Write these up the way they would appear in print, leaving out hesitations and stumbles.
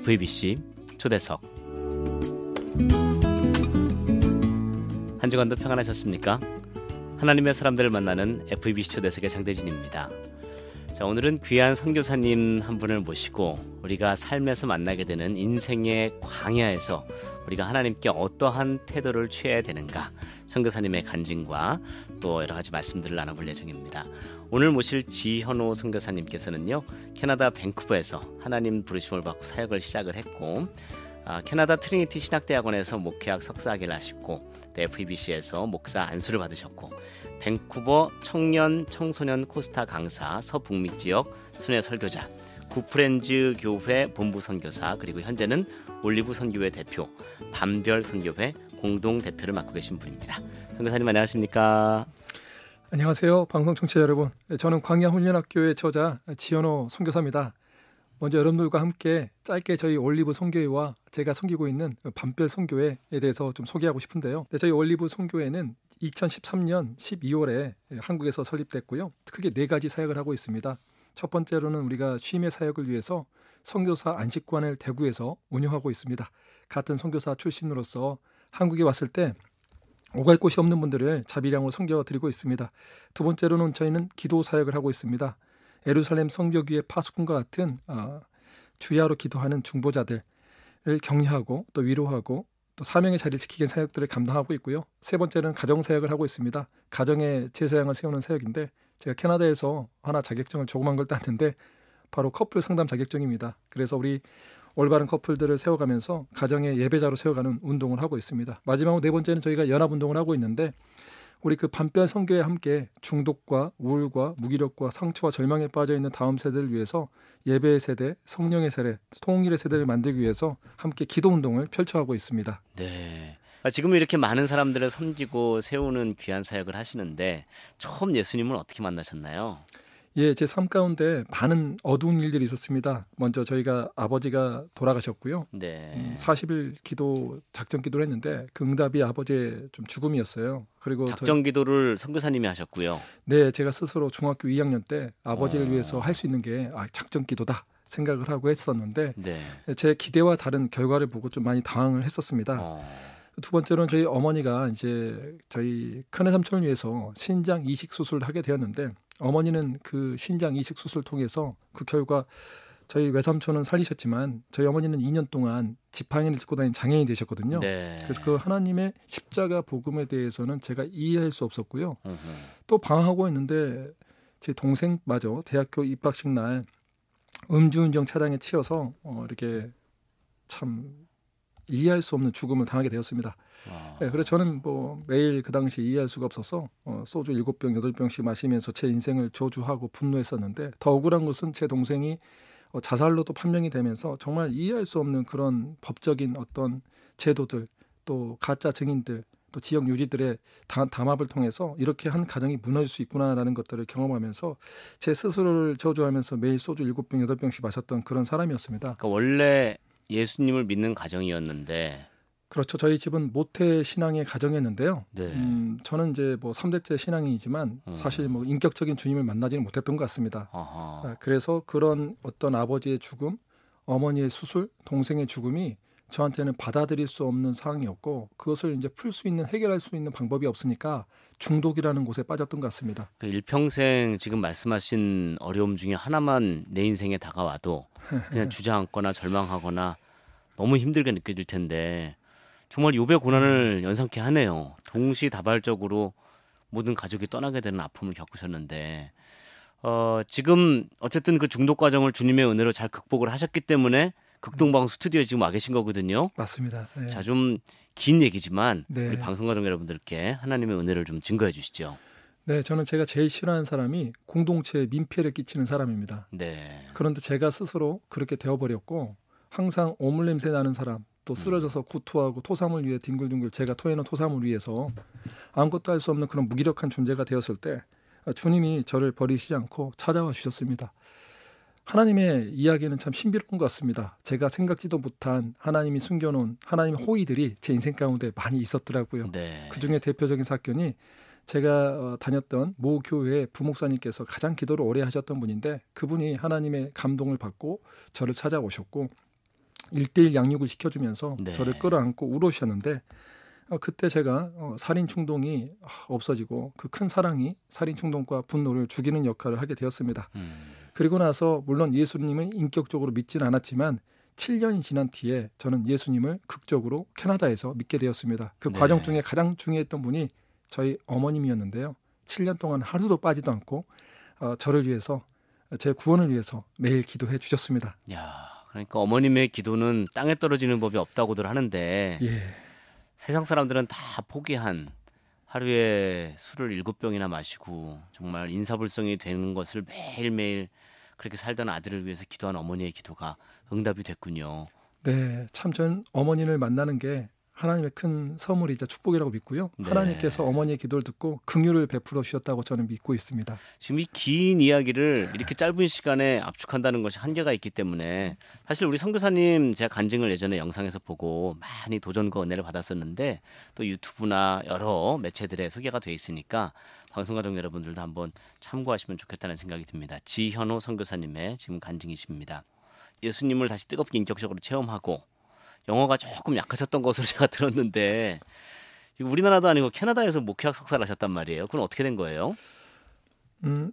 FEBC 초대석. 한 주간도 평안하셨습니까? 하나님의 사람들을 만나는 FEBC 초대석의 장대진입니다. 자, 오늘은 귀한 선교사님 한 분을 모시고 우리가 삶에서 만나게 되는 인생의 광야에서 우리가 하나님께 어떠한 태도를 취해야 되는가, 선교사님의 간증과 또 여러 가지 말씀들을 나눠볼 예정입니다. 오늘 모실 지현호 선교사님께서는요, 캐나다 밴쿠버에서 하나님 부르심을 받고 사역을 시작을 했고, 캐나다 트리니티 신학대학원에서 목회학 석사학위를 하셨고, 또 FEBC에서 목사 안수를 받으셨고, 밴쿠버 청년 청소년 코스타 강사, 서북미 지역 순회 설교자, 구프렌즈 교회 본부 선교사, 그리고 현재는 올리브 선교회 대표, 밤별 선교회 공동 대표를 맡고 계신 분입니다. 선교사님 안녕하십니까? 안녕하세요. 방송 청취자 여러분. 저는 광야훈련학교의 저자 지현호 선교사입니다. 먼저 여러분들과 함께 짧게 저희 올리브 선교회와 제가 섬기고 있는 밤별 선교회에 대해서 좀 소개하고 싶은데요. 저희 올리브 선교회는 2013년 12월에 한국에서 설립됐고요. 크게 4가지 사역을 하고 있습니다. 첫 번째로는 우리가 쉼의 사역을 위해서 선교사 안식관을 대구에서 운영하고 있습니다. 같은 선교사 출신으로서 한국에 왔을 때 오갈 곳이 없는 분들을 자비량으로 섬겨드리고 있습니다. 두 번째로는 저희는 기도 사역을 하고 있습니다. 예루살렘 성교교회 파수꾼과 같은 주야로 기도하는 중보자들을 격려하고 또 위로하고 또 사명의 자리를 지키는 사역들을 감당하고 있고요. 세 번째는 가정 사역을 하고 있습니다. 가정의 제사장을 세우는 사역인데, 제가 캐나다에서 하나 자격증을 조그만 걸 땄는데 바로 커플 상담 자격증입니다. 그래서 우리 올바른 커플들을 세워가면서 가정의 예배자로 세워가는 운동을 하고 있습니다. 마지막으로 4번째는 저희가 연합운동을 하고 있는데, 우리 그 밤별 선교에 함께 중독과 우울과 무기력과 상처와 절망에 빠져있는 다음 세대를 위해서 예배의 세대, 성령의 세대, 통일의 세대를 만들기 위해서 함께 기도운동을 펼쳐가고 있습니다. 네. 지금 이렇게 많은 사람들을 섬기고 세우는 귀한 사역을 하시는데 처음 예수님을 어떻게 만나셨나요? 예, 제 삶 가운데 많은 어두운 일들이 있었습니다. 먼저 저희가 아버지가 돌아가셨고요. 네. 40일 기도 작전 기도를 했는데 그 응답이 아버지의 좀 죽음이었어요. 그리고 작전 기도를 선교사님이 하셨고요. 네, 제가 스스로 중학교 2학년 때 아버지를 위해서 할 수 있는 게 작전 기도다 생각을 하고 했었는데, 네. 제 기대와 다른 결과를 보고 좀 많이 당황을 했었습니다. 두 번째로는 저희 어머니가 이제 저희 큰애 삼촌을 위해서 신장 이식 수술을 하게 되었는데, 어머니는 그 신장 이식 수술을 통해서 그 결과 저희 외삼촌은 살리셨지만 저희 어머니는 2년 동안 지팡이를 짚고 다니는 장애인이 되셨거든요. 네. 그래서 그 하나님의 십자가 복음에 대해서는 제가 이해할 수 없었고요. 또 방황하고 있는데 제 동생마저 대학교 입학식 날 음주운전 차량에 치여서 이렇게 참 이해할 수 없는 죽음을 당하게 되었습니다. 네, 그래서 저는 매일 그 당시 이해할 수가 없어서 소주 7병, 8병씩 마시면서 제 인생을 저주하고 분노했었는데, 더 억울한 것은 제 동생이 자살로도 판명이 되면서 정말 이해할 수 없는 그런 법적인 어떤 제도들, 또 가짜 증인들, 또 지역 유지들의 담합을 통해서 이렇게 한 가정이 무너질 수 있구나라는 것들을 경험하면서 제 스스로를 저주하면서 매일 소주 7병, 8병씩 마셨던 그런 사람이었습니다. 그러니까 원래 예수님을 믿는 가정이었는데. 그렇죠. 저희 집은 모태 신앙의 가정이었는데요. 네. 저는 이제 3대째 신앙이지만 사실 인격적인 주님을 만나지는 못했던 것 같습니다. 그래서 그런 어떤 아버지의 죽음, 어머니의 수술, 동생의 죽음이 저한테는 받아들일 수 없는 상황이었고, 그것을 이제 풀 수 있는, 해결할 수 있는 방법이 없으니까 중독이라는 곳에 빠졌던 것 같습니다. 그 일평생 지금 말씀하신 어려움 중에 하나만 내 인생에 다가와도 그냥 주저앉거나 절망하거나 너무 힘들게 느껴질 텐데, 정말 욥의 고난을 연상케 하네요. 동시다발적으로 모든 가족이 떠나게 되는 아픔을 겪으셨는데, 지금 어쨌든 그 중독 과정을 주님의 은혜로 잘 극복을 하셨기 때문에 극동방 스튜디오에 지금 와 계신 거거든요. 맞습니다. 네. 자, 좀 긴 얘기지만 네. 우리 방송가족 여러분들께 하나님의 은혜를 좀 증거해 주시죠. 네, 저는 제가 제일 싫어하는 사람이 공동체에 민폐를 끼치는 사람입니다. 네. 그런데 제가 스스로 그렇게 되어버렸고, 항상 오물 냄새 나는 사람, 또 쓰러져서 구토하고 토사물 위에 뒹굴뒹굴 제가 토해놓은 토사물 위에서 아무것도 할 수 없는 그런 무기력한 존재가 되었을 때 주님이 저를 버리시지 않고 찾아와 주셨습니다. 하나님의 이야기는 참 신비로운 것 같습니다. 제가 생각지도 못한 하나님이 숨겨놓은 하나님의 호의들이 제 인생 가운데 많이 있었더라고요. 네. 그중에 대표적인 사건이 제가 다녔던 모 교회의 부목사님께서 가장 기도를 오래 하셨던 분인데, 그분이 하나님의 감동을 받고 저를 찾아오셨고, 1대1 양육을 시켜주면서 네. 저를 끌어안고 울어주셨는데 그때 제가 살인 충동이 없어지고 그 큰 사랑이 살인 충동과 분노를 죽이는 역할을 하게 되었습니다. 그리고 나서 물론 예수님을 인격적으로 믿지는 않았지만 7년이 지난 뒤에 저는 예수님을 극적으로 캐나다에서 믿게 되었습니다. 그 네. 과정 중에 가장 중요했던 분이 저희 어머님이었는데요. 7년 동안 하루도 빠지도 않고 저를 위해서 제 구원을 위해서 매일 기도해 주셨습니다. 야, 그러니까 어머님의 기도는 땅에 떨어지는 법이 없다고들 하는데 예. 세상 사람들은 다 포기한 하루에 술을 7병이나 마시고 정말 인사불성이 되는 것을 매일매일 그렇게 살던 아들을 위해서 기도한 어머니의 기도가 응답이 됐군요. 네, 참 전 어머니를 만나는 게 하나님의 큰 선물이자 축복이라고 믿고요. 네. 하나님께서 어머니의 기도를 듣고 긍휼을 베풀어 주셨다고 저는 믿고 있습니다. 지금 이 긴 이야기를 이렇게 짧은 시간에 압축한다는 것이 한계가 있기 때문에 사실 우리 선교사님 제가 간증을 예전에 영상에서 보고 많이 도전과 은혜를 받았었는데 또 유튜브나 여러 매체들에 소개가 돼 있으니까 방송가족 여러분들도 한번 참고하시면 좋겠다는 생각이 듭니다. 지현호 선교사님의 지금 간증이십니다. 예수님을 다시 뜨겁게 인격적으로 체험하고 영어가 조금 약하셨던 것으로 제가 들었는데 우리나라도 아니고 캐나다에서 목회학 석사를 하셨단 말이에요. 그건 어떻게 된 거예요?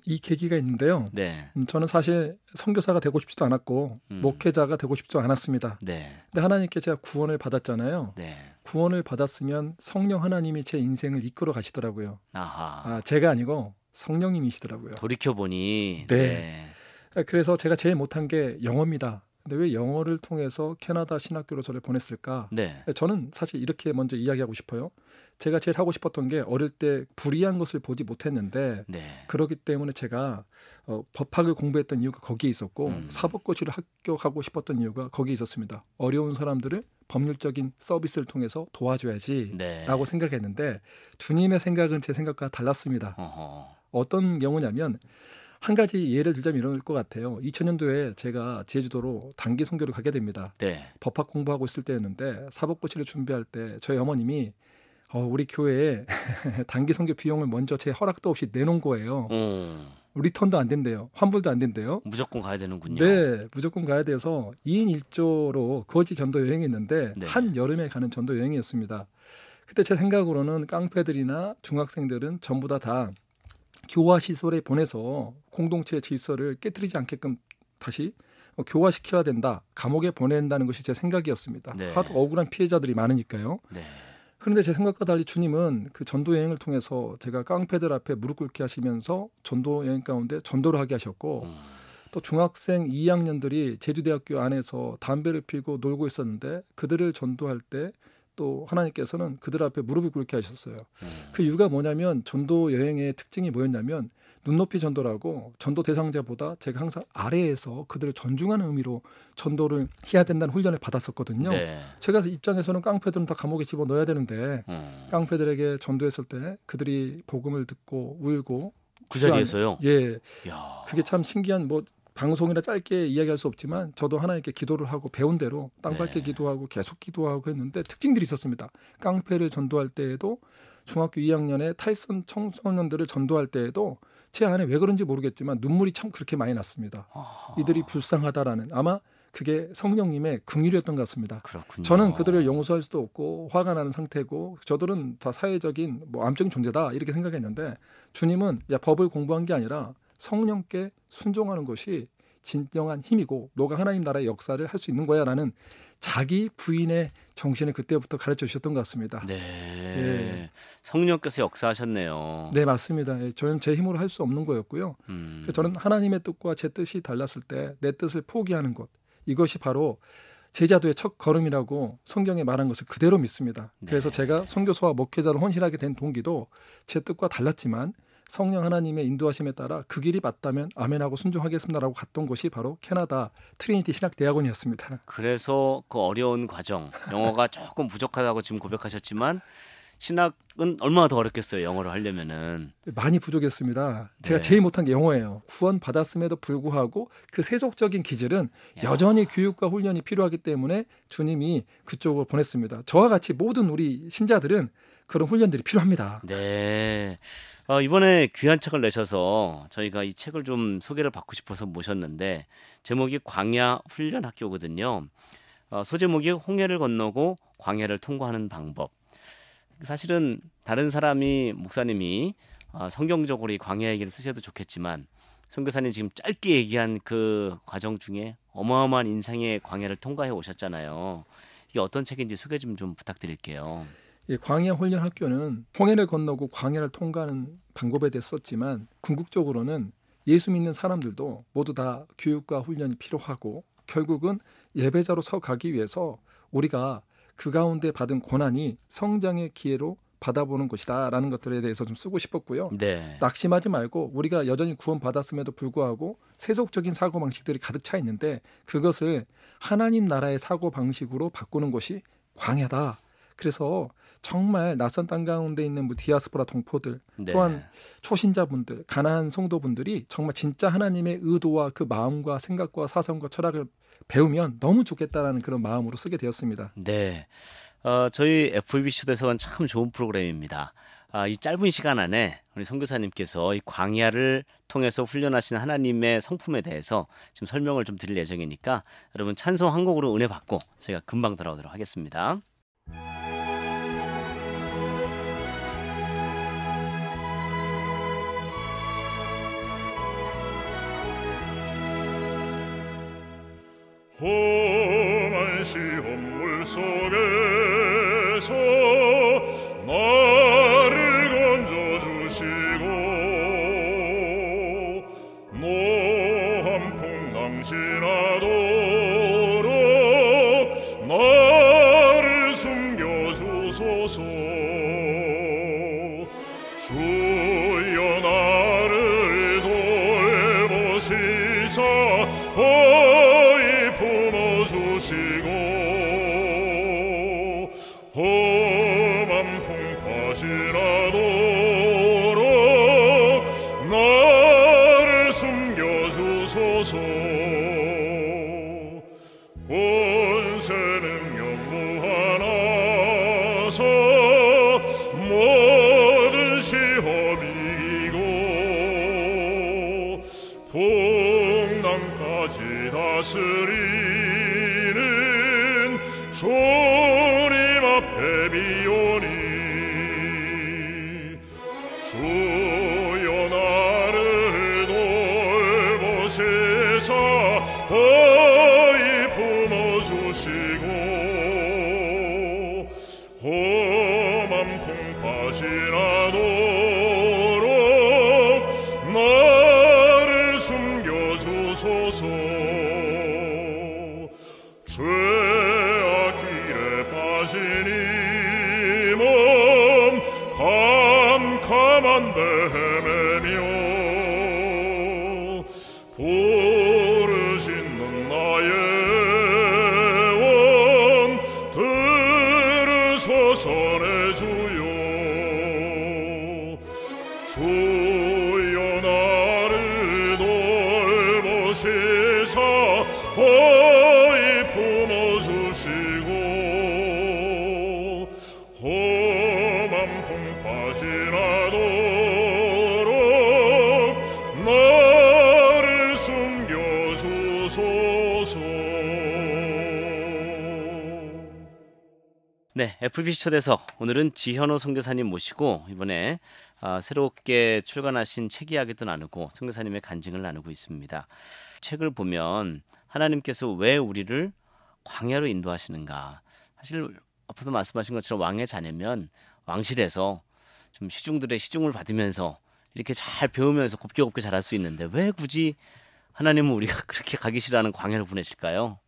이 계기가 있는데요. 네. 저는 사실 선교사가 되고 싶지도 않았고 목회자가 되고 싶지도 않았습니다. 네. 근데 하나님께 제가 구원을 받았잖아요. 네. 구원을 받았으면 성령 하나님이 제 인생을 이끌어 가시더라고요. 아하. 제가 아니고 성령님이시더라고요. 돌이켜 보니 네. 그래서 제가 제일 못한 게 영어입니다. 근데 왜 영어를 통해서 캐나다 신학교로 저를 보냈을까? 네. 저는 사실 이렇게 먼저 이야기하고 싶어요. 제가 제일 하고 싶었던 게 어릴 때 불의한 것을 보지 못했는데 네. 그렇기 때문에 제가 법학을 공부했던 이유가 거기에 있었고 사법고시를 합격하고 싶었던 이유가 거기에 있었습니다. 어려운 사람들을 법률적인 서비스를 통해서 도와줘야지 네. 라고 생각했는데 주님의 생각은 제 생각과 달랐습니다. 어허. 어떤 경우냐면 한 가지 예를 들자면 이럴 것 같아요. 2000년도에 제가 제주도로 단기 선교를 가게 됩니다. 네. 법학 공부하고 있을 때였는데 사법고시를 준비할 때 저희 어머님이 우리 교회에 단기 선교 비용을 먼저 제 허락도 없이 내놓은 거예요. 리턴도 안 된대요. 환불도 안 된대요. 무조건 가야 되는군요. 네, 무조건 가야 돼서 2인 1조로 거지 전도 여행했는데 네. 한 여름에 가는 전도 여행이었습니다. 그때 제 생각으로는 깡패들이나 중학생들은 전부 다 교화 시설에 보내서 공동체의 질서를 깨뜨리지 않게끔 다시 교화시켜야 된다. 감옥에 보낸다는 것이 제 생각이었습니다. 네. 하도 억울한 피해자들이 많으니까요. 네. 그런데 제 생각과 달리 주님은 그 전도 여행을 통해서 제가 깡패들 앞에 무릎 꿇게 하시면서 전도 여행 가운데 전도를 하게 하셨고 또 중학생 2학년들이 제주대학교 안에서 담배를 피우고 놀고 있었는데 그들을 전도할 때 또 하나님께서는 그들 앞에 무릎을 꿇게 하셨어요. 그 이유가 뭐냐면 전도 여행의 특징이 뭐였냐면 눈높이 전도라고 전도 대상자보다 제가 항상 아래에서 그들을 존중하는 의미로 전도를 해야 된다는 훈련을 받았었거든요. 네. 제가 입장에서는 깡패들은 다 감옥에 집어넣어야 되는데 깡패들에게 전도했을 때 그들이 복음을 듣고 울고 그 자리에서요? 예, 야. 그게 참 신기한 방송이라 짧게 이야기할 수 없지만 저도 하나님께 기도를 하고 배운 대로 땅밟게 네. 기도하고 계속 기도하고 했는데 특징들이 있었습니다. 깡패를 전도할 때에도 중학교 2학년에 탈선 청소년들을 전도할 때에도 제 안에 왜 그런지 모르겠지만 눈물이 참 그렇게 많이 났습니다. 이들이 불쌍하다라는 아마 그게 성령님의 긍휼이었던 것 같습니다. 그렇군요. 저는 그들을 용서할 수도 없고 화가 나는 상태고 저들은 다 사회적인 암적인 존재다 이렇게 생각했는데 주님은 법을 공부한 게 아니라 성령께 순종하는 것이 진정한 힘이고 너가 하나님 나라의 역사를 할 수 있는 거야라는 자기 부인의 정신을 그때부터 가르쳐 주셨던 것 같습니다. 네. 예. 성령께서 역사하셨네요. 네, 맞습니다. 저는 제 힘으로 할 수 없는 거였고요. 저는 하나님의 뜻과 제 뜻이 달랐을 때 내 뜻을 포기하는 것 이것이 바로 제자도의 첫 걸음이라고 성경에 말한 것을 그대로 믿습니다. 그래서 제가 선교사와 목회자로 헌신하게 된 동기도 제 뜻과 달랐지만 성령 하나님의 인도하심에 따라 그 길이 맞다면 아멘하고 순종하겠습니다라고 갔던 곳이 바로 캐나다 트리니티 신학대학원이었습니다. 그래서 그 어려운 과정, 영어가 조금 부족하다고 지금 고백하셨지만 신학은 얼마나 더 어렵겠어요. 영어를 하려면은. 많이 부족했습니다. 제가 네. 제일 못한 게 영어예요. 구원 받았음에도 불구하고 그 세속적인 기질은 여전히 교육과 훈련이 필요하기 때문에 주님이 그쪽으로 보냈습니다. 저와 같이 모든 우리 신자들은 그런 훈련들이 필요합니다. 네. 이번에 귀한 책을 내셔서 저희가 이 책을 좀 소개를 받고 싶어서 모셨는데 제목이 광야 훈련 학교거든요. 소제목이 홍해를 건너고 광야를 통과하는 방법. 사실은 다른 사람이 목사님이 성경적으로 이 광야 얘기를 쓰셔도 좋겠지만 선교사님 지금 짧게 얘기한 그 과정 중에 어마어마한 인생의 광야를 통과해 오셨잖아요. 이게 어떤 책인지 소개 좀 부탁드릴게요. 이 광야 훈련 학교는 홍해를 건너고 광야를 통과하는 방법에 대해 썼지만 궁극적으로는 예수 믿는 사람들도 모두 다 교육과 훈련이 필요하고 결국은 예배자로 서 가기 위해서 우리가 그 가운데 받은 고난이 성장의 기회로 받아보는 것이다라는 것들에 대해서 좀 쓰고 싶었고요. 네. 낙심하지 말고 우리가 여전히 구원받았음에도 불구하고 세속적인 사고방식들이 가득 차 있는데 그것을 하나님 나라의 사고방식으로 바꾸는 것이 광야다. 그래서 정말 낯선 땅 가운데 있는 디아스포라 동포들 네. 또한 초신자분들, 가난한 성도분들이 정말 진짜 하나님의 의도와 그 마음과 생각과 사상과 철학을 배우면 너무 좋겠다라는 그런 마음으로 쓰게 되었습니다. 네. 저희 FEBC 초대석은 참 좋은 프로그램입니다. 이 짧은 시간 안에 우리 선교사님께서 이 광야를 통해서 훈련하신 하나님의 성품에 대해서 지금 설명을 좀 드릴 예정이니까 여러분 찬송 한 곡으로 은혜 받고 저희가 금방 돌아오도록 하겠습니다. 험한 시험물 속에서 나를 건져주시고 노함풍 낭신하도록 나를 숨겨주소서. 주여 나를 돌보시사 주시고 험한 풍파시라도록 나를 숨겨주소서. 권세 능력 무한하사 모든 시험 이기고 풍랑까지 다스리 주님 앞에 비오니 주여 나를 돌보시사 거의 품어주시고 험한 풍파시라도록 나를 숨겨주소서. 이 몸 캄캄한데 헤매며 부르시는 나의 원 들으소서 내 주여. 주여 나를 돌보시사 거의 품어주시고 험한 풍파시라도록 나를 숨겨주소서. 네, FEBC 초대석 오늘은 지현호 선교사님 모시고 이번에 새롭게 출간하신 책 이야기도 나누고 선교사님의 간증을 나누고 있습니다. 책을 보면 하나님께서 왜 우리를 광야로 인도하시는가. 사실 앞서서 말씀하신 것처럼 왕의 자녀면 왕실에서 좀 시중들의 시중을 받으면서 이렇게 잘 배우면서 곱게 자랄 수 있는데 왜 굳이 하나님은 우리가 그렇게 가기 싫어하는 광야를 보내실까요?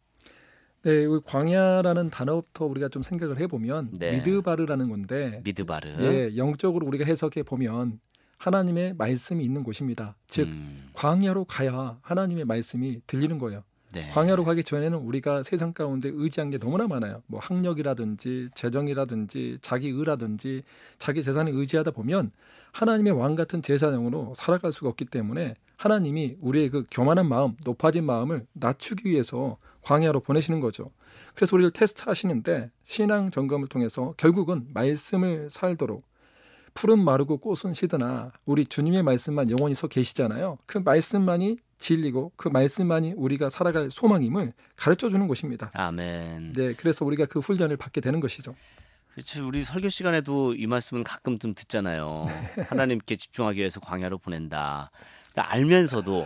네, 광야라는 단어부터 우리가 좀 생각을 해보면 네. 미드바르라는 건데 미드바르. 예, 영적으로 우리가 해석해 보면 하나님의 말씀이 있는 곳입니다. 즉 광야로 가야 하나님의 말씀이 들리는 거예요. 네. 광야로 가기 전에는 우리가 세상 가운데 의지한 게 너무나 많아요. 뭐 학력이라든지 재정이라든지 자기 의라든지 자기 재산에 의지하다 보면 하나님의 왕 같은 제사장으로 살아갈 수가 없기 때문에 하나님이 우리의 그 교만한 마음, 높아진 마음을 낮추기 위해서 광야로 보내시는 거죠. 그래서 우리를 테스트하시는데 신앙 점검을 통해서 결국은 말씀을 살도록 풀은 마르고 꽃은 시드나 우리 주님의 말씀만 영원히 서 계시잖아요. 그 말씀만이 진리고 그 말씀만이 우리가 살아갈 소망임을 가르쳐 주는 곳입니다. 아멘. 네, 그래서 우리가 그 훈련을 받게 되는 것이죠. 그렇죠. 우리 설교 시간에도 이 말씀은 가끔 좀 듣잖아요. 하나님께 집중하기 위해서 광야로 보낸다. 그러니까 알면서도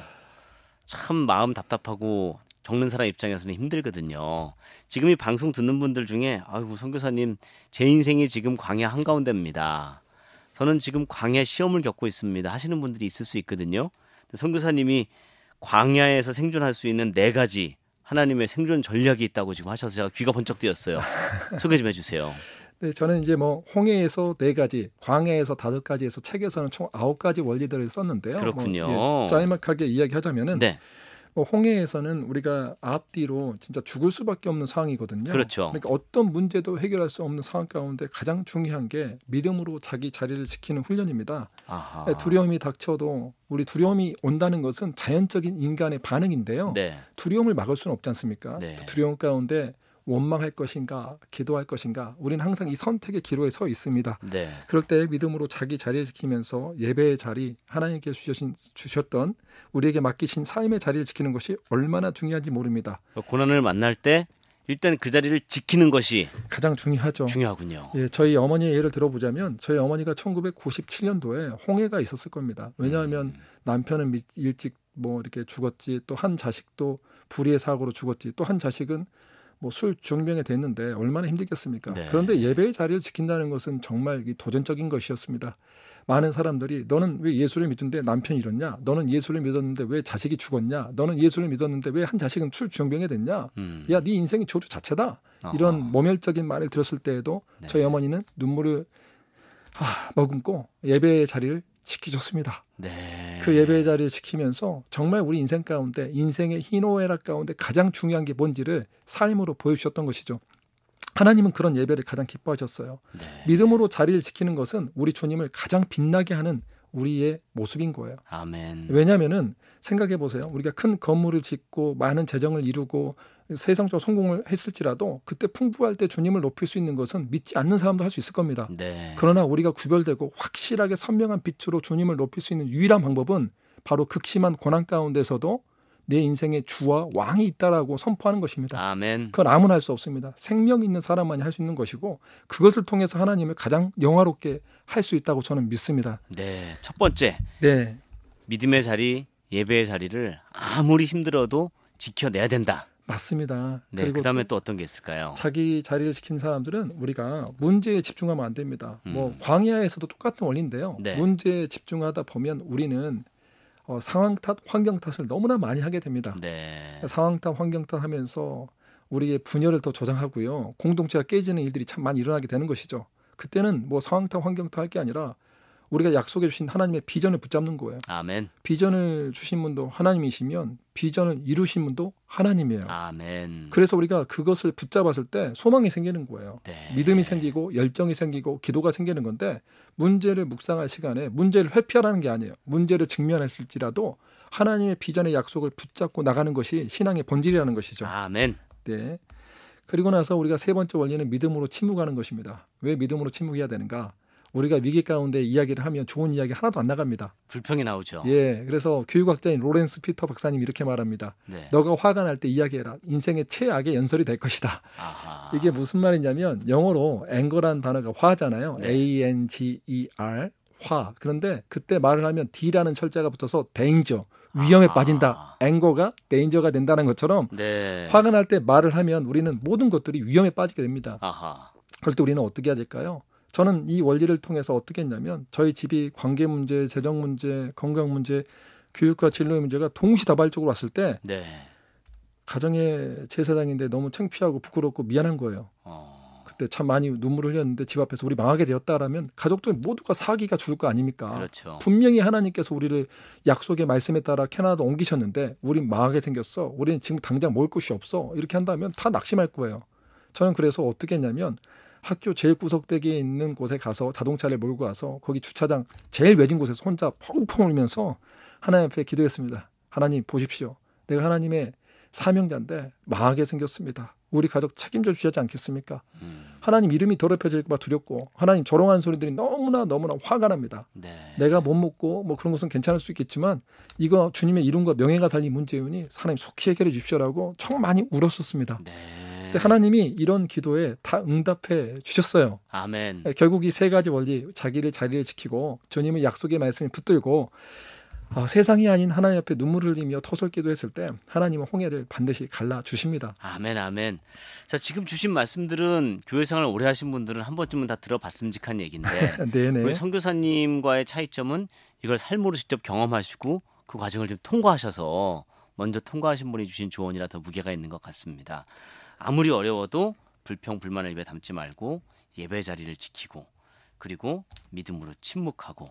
참 마음 답답하고 겪는 사람 입장에서는 힘들거든요. 지금 이 방송 듣는 분들 중에 아이고 선교사님 제 인생이 지금 광야 한가운데입니다. 저는 지금 광야 시험을 겪고 있습니다. 하시는 분들이 있을 수 있거든요. 선교사님이 광야에서 생존할 수 있는 4가지 하나님의 생존 전략이 있다고 지금 하셔서 제가 귀가 번쩍 뜨였어요. 소개 좀 해주세요. 네, 저는 이제 뭐 홍해에서 4가지, 광야에서 5가지에서 책에서는 총 9가지 원리들을 썼는데요. 그렇군요. 뭐, 예, 짤막하게 이야기하자면은 네. 뭐 홍해에서는 우리가 앞뒤로 진짜 죽을 수밖에 없는 상황이거든요. 그렇죠. 그러니까 어떤 문제도 해결할 수 없는 상황 가운데 가장 중요한 게 믿음으로 자기 자리를 지키는 훈련입니다. 아하. 두려움이 닥쳐도 우리 두려움이 온다는 것은 자연적인 인간의 반응인데요. 네. 두려움을 막을 수는 없지 않습니까? 네. 두려움 가운데 원망할 것인가 기도할 것인가 우리는 항상 이 선택의 기로에 서 있습니다. 네. 그럴 때 믿음으로 자기 자리를 지키면서 예배의 자리 하나님께 주셨던 우리에게 맡기신 삶의 자리를 지키는 것이 얼마나 중요한지 모릅니다. 고난을 만날 때 일단 그 자리를 지키는 것이 가장 중요하죠. 중요하군요. 예, 저희 어머니의 예를 들어보자면 저희 어머니가 1997년도에 홍해가 있었을 겁니다. 왜냐하면 남편은 일찍 뭐 이렇게 죽었지 또 한 자식도 불의의 사고로 죽었지 또 한 자식은 뭐 술 중병에 됐는데 얼마나 힘들겠습니까? 네. 그런데 예배의 자리를 지킨다는 것은 정말 도전적인 것이었습니다. 많은 사람들이 너는 왜 예수를 믿는데 남편이 이렇냐? 너는 예수를 믿었는데 왜 자식이 죽었냐? 너는 예수를 믿었는데 왜 한 자식은 술 중병에 됐냐? 야, 네 인생이 저주 자체다. 이런 모멸적인 말을 들었을 때에도 네. 저희 어머니는 눈물을 머금고 예배의 자리를 지키셨습니다. 네. 그 예배의 자리를 지키면서 정말 우리 인생 가운데 인생의 희노애락 가운데 가장 중요한 게 뭔지를 삶으로 보여주셨던 것이죠. 하나님은 그런 예배를 가장 기뻐하셨어요. 네. 믿음으로 자리를 지키는 것은 우리 주님을 가장 빛나게 하는 우리의 모습인 거예요. 아멘. 왜냐하면은 생각해 보세요. 우리가 큰 건물을 짓고 많은 재정을 이루고 세상적으로 성공을 했을지라도 그때 풍부할 때 주님을 높일 수 있는 것은 믿지 않는 사람도 할 수 있을 겁니다. 네. 그러나 우리가 구별되고 확실하게 선명한 빛으로 주님을 높일 수 있는 유일한 방법은 바로 극심한 고난 가운데서도 내 인생의 주와 왕이 있다라고 선포하는 것입니다. 아멘. 그건 아무나 할 수 없습니다. 생명 있는 사람만이 할 수 있는 것이고 그것을 통해서 하나님을 가장 영화롭게 할 수 있다고 저는 믿습니다. 네. 첫 번째. 네, 믿음의 자리, 예배의 자리를 아무리 힘들어도 지켜내야 된다. 맞습니다. 네. 그리고 그다음에 또 어떤 게 있을까요? 자기 자리를 지킨 사람들은 우리가 문제에 집중하면 안 됩니다. 뭐 광야에서도 똑같은 원리인데요. 네. 문제에 집중하다 보면 우리는 상황 탓, 환경 탓을 너무나 많이 하게 됩니다. 네. 상황 탓, 환경 탓 하면서 우리의 분열을 더 조장하고요. 공동체가 깨지는 일들이 참 많이 일어나게 되는 것이죠. 그때는 뭐 상황 탓, 환경 탓 할 게 아니라 우리가 약속해 주신 하나님의 비전을 붙잡는 거예요. 아멘. 비전을 주신 분도 하나님이시면 비전을 이루신 분도 하나님이에요. 아멘. 그래서 우리가 그것을 붙잡았을 때 소망이 생기는 거예요. 네. 믿음이 생기고 열정이 생기고 기도가 생기는 건데 문제를 묵상할 시간에 문제를 회피하라는 게 아니에요. 문제를 직면했을지라도 하나님의 비전의 약속을 붙잡고 나가는 것이 신앙의 본질이라는 것이죠. 아멘. 네. 그리고 나서 우리가 세 번째 원리는 믿음으로 침묵하는 것입니다. 왜 믿음으로 침묵해야 되는가? 우리가 위기 가운데 이야기를 하면 좋은 이야기 하나도 안 나갑니다. 불평이 나오죠. 예, 그래서 교육학자인 로렌스 피터 박사님 이렇게 말합니다. 네. 너가 화가 날 때 이야기해라. 인생의 최악의 연설이 될 것이다. 아하. 이게 무슨 말이냐면 영어로 anger라는 단어가 화잖아요. 네. A-N-G-E-R 화. 그런데 그때 말을 하면 D라는 철자가 붙어서 danger, 위험에 빠진다. anger가 danger가 된다는 것처럼 네. 화가 날 때 말을 하면 우리는 모든 것들이 위험에 빠지게 됩니다. 아하. 그럴 때 우리는 어떻게 해야 될까요? 저는 이 원리를 통해서 어떻게 했냐면 저희 집이 관계 문제, 재정 문제, 건강 문제, 교육과 진로의 문제가 동시다발적으로 왔을 때 네. 가정의 제사장인데 너무 창피하고 부끄럽고 미안한 거예요. 그때 참 많이 눈물을 흘렸는데 집 앞에서 우리 망하게 되었다라면 가족들 모두가 사기가 죽을 거 아닙니까? 그렇죠. 분명히 하나님께서 우리를 약속의 말씀에 따라 캐나다로 옮기셨는데 우린 망하게 생겼어. 우리는 지금 당장 먹을 곳이 없어. 이렇게 한다면 다 낙심할 거예요. 저는 그래서 어떻게 했냐면 학교 제일 구석대기에 있는 곳에 가서 자동차를 몰고 와서 거기 주차장 제일 외진 곳에서 혼자 펑펑 울면서 하나님 앞에 기도했습니다. 하나님 보십시오. 내가 하나님의 사명자인데 망하게 생겼습니다. 우리 가족 책임져 주시지 않겠습니까? 하나님 이름이 더럽혀질까 봐 두렵고 하나님 조롱하는 소리들이 너무나 화가 납니다. 네. 내가 못 먹고 뭐 그런 것은 괜찮을 수 있겠지만 이거 주님의 이름과 명예가 달린 문제이니 하나님 속히 해결해 주십시오라고 정 많이 울었었습니다. 네. 근데 하나님이 이런 기도에 다 응답해 주셨어요. 아멘. 결국 이 세 가지 원리, 자기를 자리를 지키고 주님의 약속의 말씀을 붙들고 세상이 아닌 하나님 앞에 눈물을 흘리며 토설 기도했을 때 하나님은 홍해를 반드시 갈라 주십니다. 아멘, 아멘. 자, 지금 주신 말씀들은 교회 생활 오래 하신 분들은 한 번쯤은 다 들어봤음직한 얘기인데 네네. 우리 선교사님과의 차이점은 이걸 삶으로 직접 경험하시고 그 과정을 좀 통과하셔서 먼저 통과하신 분이 주신 조언이라 더 무게가 있는 것 같습니다. 아무리 어려워도 불평, 불만을 입에 담지 말고 예배 자리를 지키고 그리고 믿음으로 침묵하고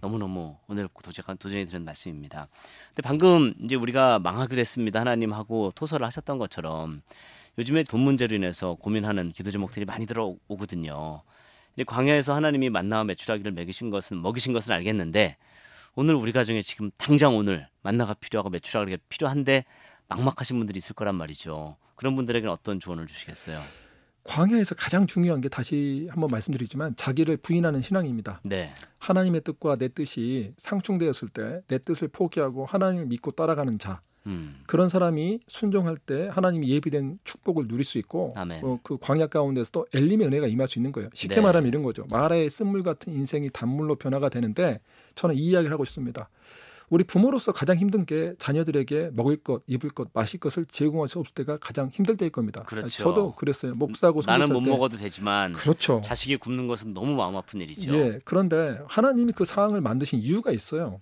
너무너무 오늘 도전이 되는 말씀입니다. 근데 방금 이제 우리가 망하게 됐습니다. 하나님하고 토설을 하셨던 것처럼 요즘에 돈 문제로 인해서 고민하는 기도 제목들이 많이 들어오거든요. 이제 광야에서 하나님이 만나와 메추라기를 먹이신 것은 알겠는데 오늘 우리 가정에 지금 당장 오늘 만나가 필요하고 메추라기가 필요한데 막막하신 분들이 있을 거란 말이죠. 그런 분들에게는 어떤 조언을 주시겠어요? 광야에서 가장 중요한 게 다시 한번 말씀드리지만 자기를 부인하는 신앙입니다. 네. 하나님의 뜻과 내 뜻이 상충되었을 때 내 뜻을 포기하고 하나님을 믿고 따라가는 자. 그런 사람이 순종할 때 하나님이 예비된 축복을 누릴 수 있고 그 광야 가운데서도 엘림의 은혜가 임할 수 있는 거예요. 쉽게 네. 말하면 이런 거죠. 마라의 쓴물 같은 인생이 단물로 변화가 되는데 저는 이 이야기를 하고 싶습니다. 우리 부모로서 가장 힘든 게 자녀들에게 먹을 것, 입을 것, 마실 것을 제공할 수 없을 때가 가장 힘들 때일 겁니다. 그렇죠. 저도 그랬어요. 목사고 나는 못 때. 먹어도 되지만 그렇죠. 자식이 굶는 것은 너무 마음 아픈 일이죠. 예, 그런데 하나님이 그 상황을 만드신 이유가 있어요.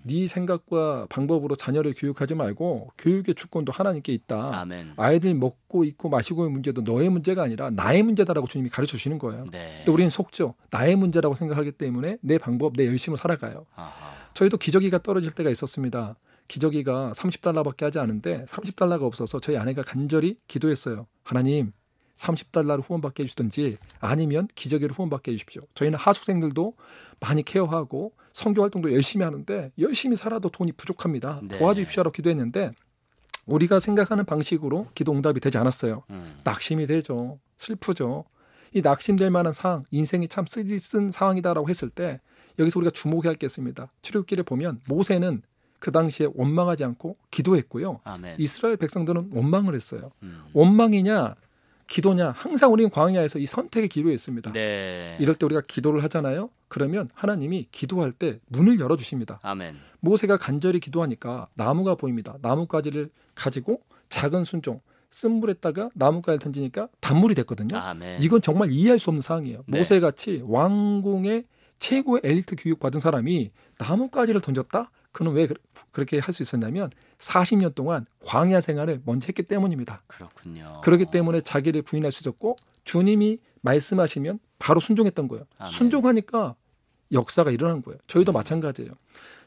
네 생각과 방법으로 자녀를 교육하지 말고 교육의 주권도 하나님께 있다. 아멘. 아이들 먹고 입고 마시고의 문제도 너의 문제가 아니라 나의 문제다라고 주님이 가르쳐 주시는 거예요. 네. 근데 우리는 속죠. 나의 문제라고 생각하기 때문에 내 방법, 내 열심을 살아가요. 아하. 저희도 기저귀가 떨어질 때가 있었습니다. 기저귀가 30달러밖에 하지 않은데 30달러가 없어서 저희 아내가 간절히 기도했어요. 하나님 30달러를 후원받게 해주든지 아니면 기저귀를 후원받게 해주십시오. 저희는 하숙생들도 많이 케어하고 선교 활동도 열심히 하는데 열심히 살아도 돈이 부족합니다. 네. 도와주십시오라고 기도했는데 우리가 생각하는 방식으로 기도 응답이 되지 않았어요. 낙심이 되죠. 슬프죠. 이 낙심될 만한 상황, 인생이 참 쓰디쓴 상황이다라고 했을 때 여기서 우리가 주목해야 할 게 있습니다. 출애굽기를 보면 모세는 그 당시에 원망하지 않고 기도했고요. 아멘. 이스라엘 백성들은 원망을 했어요. 원망이냐 기도냐 항상 우리는 광야에서 이 선택의 기로에 있습니다. 네. 이럴 때 우리가 기도를 하잖아요. 그러면 하나님이 기도할 때 문을 열어주십니다. 아멘. 모세가 간절히 기도하니까 나무가 보입니다. 나뭇가지를 가지고 작은 순종 쓴물에다가 나뭇가지를 던지니까 단물이 됐거든요. 아멘. 이건 정말 이해할 수 없는 상황이에요. 네. 모세같이 왕궁의 최고의 엘리트 교육 받은 사람이 나뭇가지를 던졌다? 그는 왜 그렇게 할 수 있었냐면 40년 동안 광야 생활을 먼저 했기 때문입니다. 그렇군요. 그렇기 때문에 자기를 부인할 수 있었고 주님이 말씀하시면 바로 순종했던 거예요. 아멘. 순종하니까 역사가 일어난 거예요. 저희도 마찬가지예요.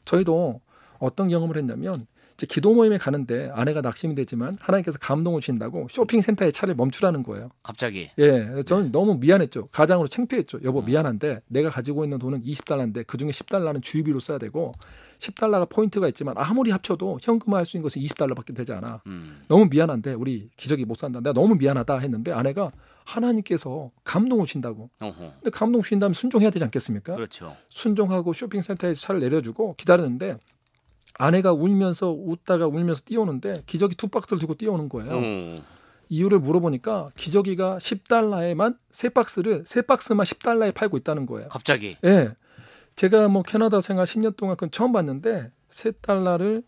저희도 어떤 경험을 했냐면 이제 기도 모임에 가는데 아내가 낙심이 되지만 하나님께서 감동을 주신다고 쇼핑센터에 차를 멈추라는 거예요. 갑자기. 예, 저는 너무 미안했죠. 가장으로 창피했죠. 여보 미안한데 내가 가지고 있는 돈은 20달러인데 그중에 10달러는 주유비로 써야 되고 10달러가 포인트가 있지만 아무리 합쳐도 현금화할 수 있는 것은 20달러밖에 되지 않아. 너무 미안한데 우리 기저귀 못 산다. 내가 너무 미안하다 했는데 아내가 하나님께서 감동을 주신다고. 근데 감동 주신다면 순종해야 되지 않겠습니까? 그렇죠. 순종하고 쇼핑센터에 차를 내려주고 기다렸는데 아내가 웃다가 울면서 뛰어오는데 기저귀 2박스를 들고 뛰어오는 거예요. 이유를 물어보니까 기저귀가 10달러에만 3박스만 10달러에 팔고 있다는 거예요. 갑자기. 예. 제가 뭐 캐나다 생활 10년 동안 그건 처음 봤는데 3박스를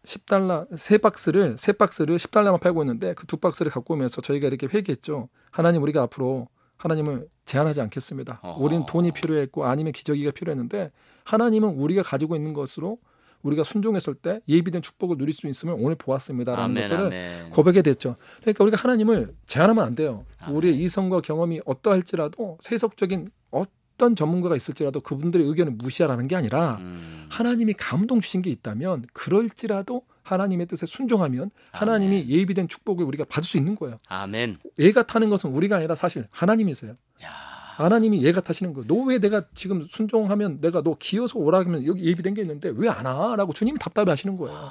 10달러만 팔고 있는데 그 2박스를 갖고 오면서 저희가 이렇게 회개했죠. 하나님 우리가 앞으로 하나님을 제한하지 않겠습니다. 우리는 돈이 필요했고 아니면 기저귀가 필요했는데 하나님은 우리가 가지고 있는 것으로 우리가 순종했을 때 예비된 축복을 누릴 수 있음을 오늘 보았습니다라는 것들을 고백해 됐죠. 그러니까 우리가 하나님을 제한하면 안 돼요. 우리의 이성과 경험이 어떠할지라도 세속적인 어떤 전문가가 있을지라도 그분들의 의견을 무시하라는 게 아니라 하나님이 감동 주신 게 있다면 그럴지라도 하나님의 뜻에 순종하면 하나님이 예비된 축복을 우리가 받을 수 있는 거예요. 아멘. 예가 타는 것은 우리가 아니라 사실 하나님이세요. 야. 하나님이 예가 타시는 거예요. 너 왜 내가 지금 순종하면 내가 너 기어서 오라 하면 여기 예비된 게 있는데 왜 안 와? 라고 주님이 답답해 하시는 거예요.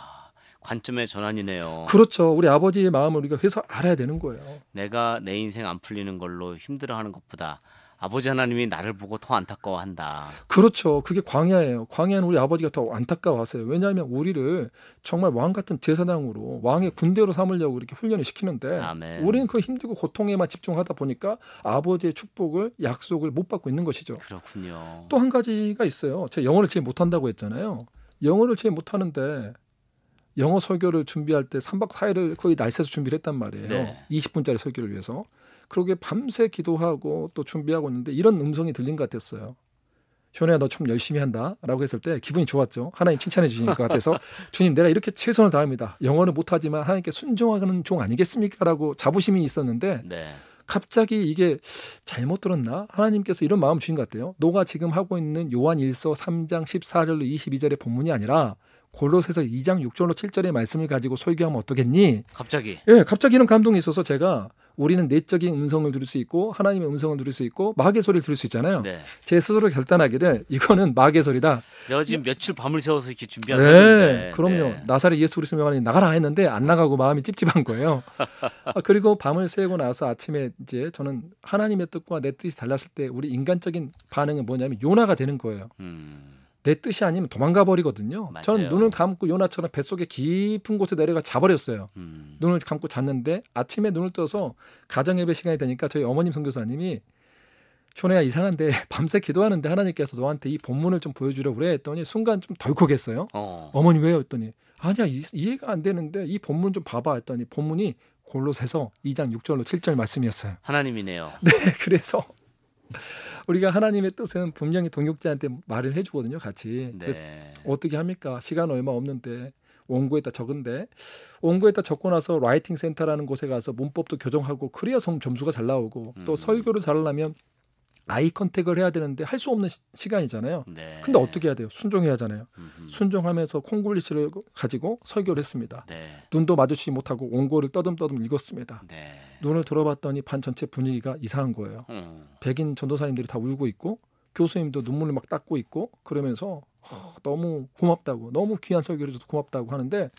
관점의 전환이네요. 그렇죠. 우리 아버지의 마음을 우리가 그래서 알아야 되는 거예요. 내가 내 인생 안 풀리는 걸로 힘들어하는 것보다 아버지 하나님이 나를 보고 더 안타까워한다. 그렇죠. 그게 광야예요. 광야는 우리 아버지가 더 안타까워하세요. 왜냐하면 우리를 정말 왕 같은 제사장으로 왕의 군대로 삼으려고 이렇게 훈련을 시키는데 아멘. 우리는 그 힘들고 고통에만 집중하다 보니까 아버지의 축복을 약속을 못 받고 있는 것이죠. 그렇군요. 또 한 가지가 있어요. 제가 영어를 제일 못한다고 했잖아요. 영어를 제일 못하는데 영어 설교를 준비할 때 3박 4일을 거의 날 새서 준비를 했단 말이에요. 네. 20분짜리 설교를 위해서. 그러게 밤새 기도하고 또 준비하고 있는데 이런 음성이 들린 것 같았어요. 현우야 너 참 열심히 한다 라고 했을 때 기분이 좋았죠. 하나님 칭찬해 주시는 것 같아서 주님 내가 이렇게 최선을 다합니다. 영어는 못하지만 하나님께 순종하는 종 아니겠습니까? 라고 자부심이 있었는데 네. 갑자기 이게 잘못 들었나? 하나님께서 이런 마음 주신 것 같아요. 너가 지금 하고 있는 요한 1서 3장 14절로 22절의 본문이 아니라 골로새서 2장 6절로 7절의 말씀을 가지고 설교하면 어떠겠니? 갑자기. 예, 갑자기 이런 감동이 있어서 제가 우리는 내적인 음성을 들을 수 있고 하나님의 음성을 들을 수 있고 마귀의 소리를 들을 수 있잖아요. 네. 제 스스로 결단하기를 이거는 마귀의 소리다. 내가 지금 며칠 밤을 새워서 이렇게 준비한 네, 설교인데. 그럼요. 네. 나사렛 예수 그리스도 명하니 나가라 했는데 안 나가고 마음이 찝찝한 거예요. 그리고 밤을 새고 나서 아침에 이제 저는 하나님의 뜻과 내 뜻이 달랐을 때 우리 인간적인 반응은 뭐냐면 요나가 되는 거예요. 내 뜻이 아니면 도망가 버리거든요. 맞아요. 저는 눈을 감고 요나처럼 뱃속에 깊은 곳에 내려가 자버렸어요. 눈을 감고 잤는데 아침에 눈을 떠서 가정예배 시간이 되니까 저희 어머님 선교사님이 현애야 이상한데 밤새 기도하는데 하나님께서 너한테 이 본문을 좀 보여주려고 그래 했더니 순간 좀 덜컥했어요. 어머니 왜요? 했더니 아니야 이해가 안 되는데 이 본문 좀 봐봐 했더니 본문이 골로새서 2장 6절로 7절 말씀이었어요. 하나님이네요. 네, 그래서 우리가 하나님의 뜻은 분명히 동역자한테 말을 해주거든요, 같이. 네. 어떻게 합니까? 시간 얼마 없는데 원고에다 적은데 원고에다 적고 나서 라이팅 센터라는 곳에 가서 문법도 교정하고 그래야 점수가 잘 나오고 또 설교를 잘하려면 아이 컨택을 해야 되는데 할 수 없는 시간이잖아요. 네. 근데 어떻게 해야 돼요? 순종해야 하잖아요. 순종하면서 콩글리시를 가지고 설교를 했습니다. 네. 눈도 마주치지 못하고 원고를 떠듬떠듬 읽었습니다. 네. 눈을 들어봤더니 반 전체 분위기가 이상한 거예요. 백인 전도사님들이 다 울고 있고 교수님도 눈물을 막 닦고 있고 그러면서 너무 고맙다고 너무 귀한 설교를 해줘서 고맙다고 하는데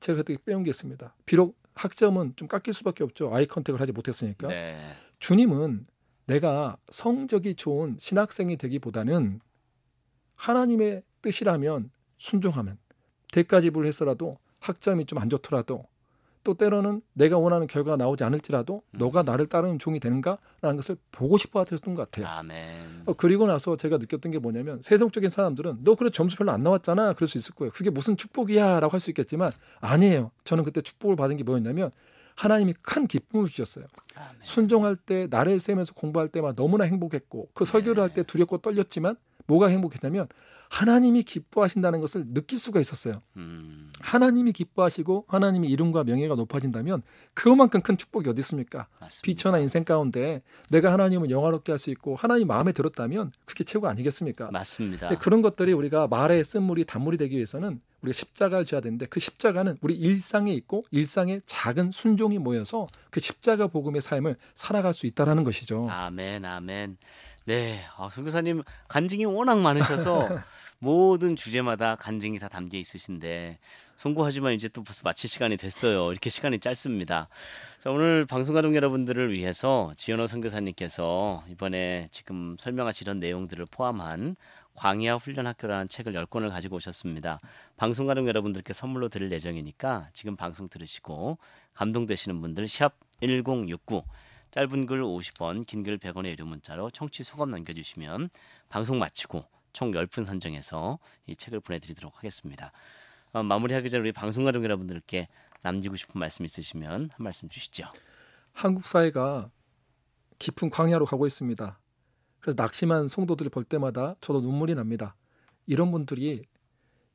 제가 그때 빼온 게 있습니다. 비록 학점은 좀 깎일 수밖에 없죠. 아이 컨택을 하지 못했으니까. 네. 주님은 내가 성적이 좋은 신학생이 되기보다는 하나님의 뜻이라면 순종하면 대가 지불을 했더라도 학점이 좀 안 좋더라도 또 때로는 내가 원하는 결과가 나오지 않을지라도 너가 나를 따르는 종이 되는가라는 것을 보고 싶어 하셨던 것 같아요. 아멘. 그리고 나서 제가 느꼈던 게 뭐냐면 세속적인 사람들은 너 그래 점수 별로 안 나왔잖아 그럴 수 있을 거예요. 그게 무슨 축복이야 라고 할 수 있겠지만 아니에요. 저는 그때 축복을 받은 게 뭐였냐면 하나님이 큰 기쁨을 주셨어요. 아멘. 순종할 때 나를 세면서 공부할 때만 너무나 행복했고 그 설교를 할 때 두렵고 떨렸지만 뭐가 행복했냐면 하나님이 기뻐하신다는 것을 느낄 수가 있었어요. 하나님이 기뻐하시고 하나님의 이름과 명예가 높아진다면 그만큼 큰 축복이 어디 있습니까? 맞습니다. 비천한 인생 가운데 내가 하나님을 영화롭게 할 수 있고 하나님 마음에 들었다면 그게 최고 아니겠습니까? 맞습니다. 그런 것들이 우리가 말의 쓴물이 단물이 되기 위해서는 우리가 십자가를 져야 되는데 그 십자가는 우리 일상에 있고 일상의 작은 순종이 모여서 그 십자가 복음의 삶을 살아갈 수 있다라는 것이죠. 아멘, 아멘. 네, 선교사님 간증이 워낙 많으셔서 모든 주제마다 간증이 다 담겨 있으신데 송구하지만 이제 또 벌써 마칠 시간이 됐어요. 이렇게 시간이 짧습니다. 자, 오늘 방송 가족 여러분들을 위해서 지현호 선교사님께서 이번에 지금 설명하신 이런 내용들을 포함한 광야 훈련 학교라는 책을 10권을 가지고 오셨습니다. 방송 가족 여러분들께 선물로 드릴 예정이니까 지금 방송 들으시고 감동되시는 분들 샵 1069 짧은 글 50원, 긴 글 100원의 유료 문자로 청취 소감 남겨주시면 방송 마치고 총 10분 선정해서 이 책을 보내드리도록 하겠습니다. 마무리하기 전에 우리 방송 가족 여러분들께 남기고 싶은 말씀 있으시면 한 말씀 주시죠. 한국 사회가 깊은 광야로 가고 있습니다. 그래서 낙심한 성도들을 볼 때마다 저도 눈물이 납니다. 이런 분들이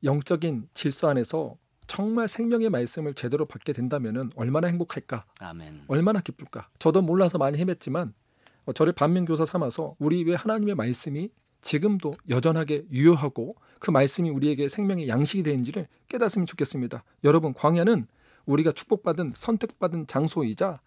영적인 질서 안에서 정말 생명의 말씀을 제대로 받게 된다면 얼마나 행복할까? 아멘. 얼마나 기쁠까? 저도 몰라서 많이 헤맸지만 저를 반면교사 삼아서 우리 왜 하나님의 말씀이 지금도 여전하게 유효하고 그 말씀이 우리에게 생명의 양식이 되는지를 깨닫으면 좋겠습니다. 여러분, 광야는 우리가 축복받은 선택받은 장소이자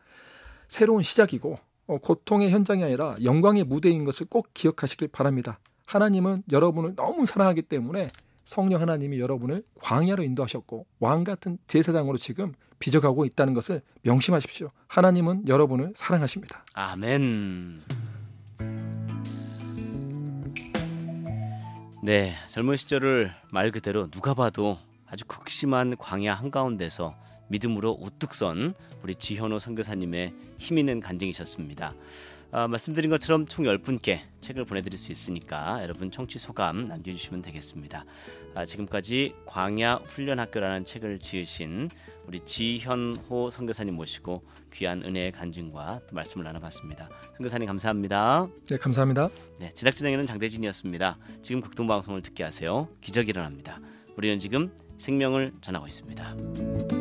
새로운 시작이고 고통의 현장이 아니라 영광의 무대인 것을 꼭 기억하시길 바랍니다. 하나님은 여러분을 너무 사랑하기 때문에 성령 하나님이 여러분을 광야로 인도하셨고 왕 같은 제사장으로 지금 빚어가고 있다는 것을 명심하십시오. 하나님은 여러분을 사랑하십니다. 아멘. 네, 젊은 시절을 말 그대로 누가 봐도 아주 극심한 광야 한가운데서 믿음으로 우뚝 선 우리 지현호 선교사님의 힘있는 간증이셨습니다. 말씀드린 것처럼 총 10분께 책을 보내드릴 수 있으니까 여러분 청취 소감 남겨주시면 되겠습니다. 지금까지 광야 훈련학교라는 책을 지으신 우리 지현호 선교사님 모시고 귀한 은혜의 간증과 또 말씀을 나눠봤습니다. 선교사님 감사합니다. 네, 감사합니다. 네, 제작 진행에는 장대진이었습니다. 지금 극동방송을 듣게 하세요. 기적이 일어납니다. 우리는 지금 생명을 전하고 있습니다.